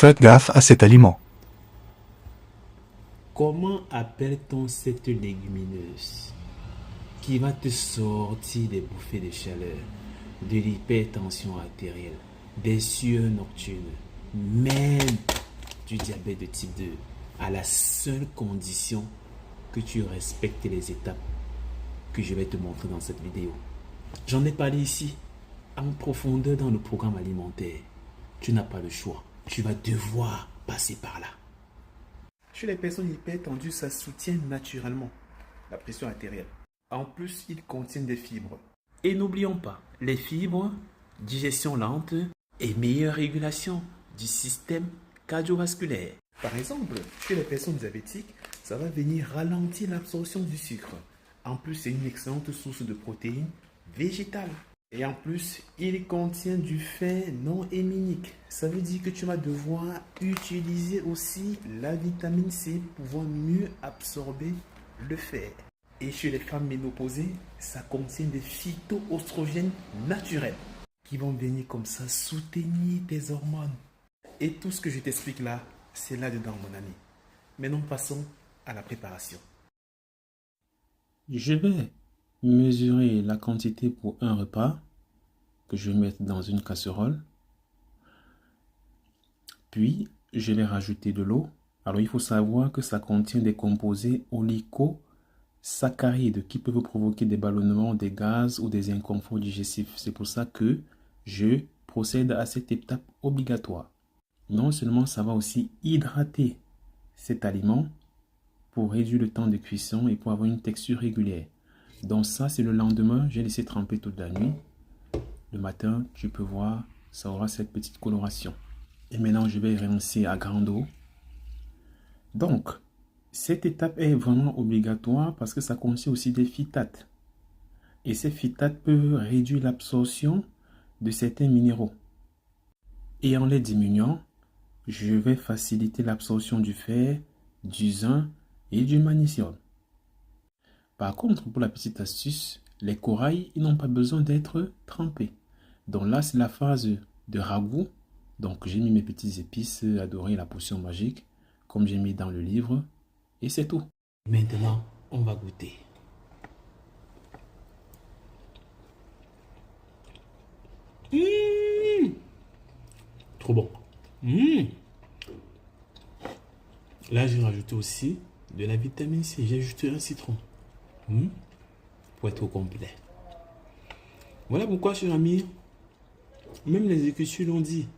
faites gaffe à cet aliment. Comment appelle-t-on cette légumineuse qui va te sortir des bouffées de chaleur, de l'hypertension artérielle, des sueurs nocturnes, même du diabète de type 2, à la seule condition que tu respectes les étapes que je vais te montrer dans cette vidéo. J'en ai parlé ici en profondeur dans le programme alimentaire. Tu n'as pas le choix. Tu vas devoir passer par là. Chez les personnes hypertendues, ça soutient naturellement la pression artérielle. En plus, il contient des fibres. Et n'oublions pas, les fibres, digestion lente et meilleure régulation du système cardiovasculaire. Par exemple, chez les personnes diabétiques, ça va venir ralentir l'absorption du sucre. En plus, c'est une excellente source de protéines végétales. Et en plus, il contient du fer non héminique. Ça veut dire que tu vas devoir utiliser aussi la vitamine C pour pouvoir mieux absorber le fer. Et chez les femmes ménopausées, ça contient des phytoœstrogènes naturels qui vont venir comme ça soutenir tes hormones. Et tout ce que je t'explique là, c'est là-dedans, mon ami. Maintenant, passons à la préparation. Je vais mesurer la quantité pour un repas que je vais mettre dans une casserole. Puis, je vais rajouter de l'eau. Alors, il faut savoir que ça contient des composés oligosaccharides qui peuvent provoquer des ballonnements, des gaz ou des inconforts digestifs. C'est pour ça que je procède à cette étape obligatoire. Non seulement ça va aussi hydrater cet aliment pour réduire le temps de cuisson et pour avoir une texture régulière. Donc ça, c'est le lendemain. J'ai laissé tremper toute la nuit. Le matin, tu peux voir, ça aura cette petite coloration. Et maintenant, je vais rincer à grande eau. Donc, cette étape est vraiment obligatoire parce que ça contient aussi des phytates. Et ces phytates peuvent réduire l'absorption de certains minéraux. Et en les diminuant, je vais faciliter l'absorption du fer, du zinc et du magnésium. Par contre, pour la petite astuce, les corails, ils n'ont pas besoin d'être trempés. Donc là, c'est la phase de ragoût. Donc j'ai mis mes petites épices, adorées, la potion magique, comme j'ai mis dans le livre. Et c'est tout. Maintenant, on va goûter. Trop bon. Là, j'ai rajouté aussi de la vitamine C. J'ai ajouté un citron. Pour être au complet. Voilà pourquoi, cher ami, même les écritures l'ont dit.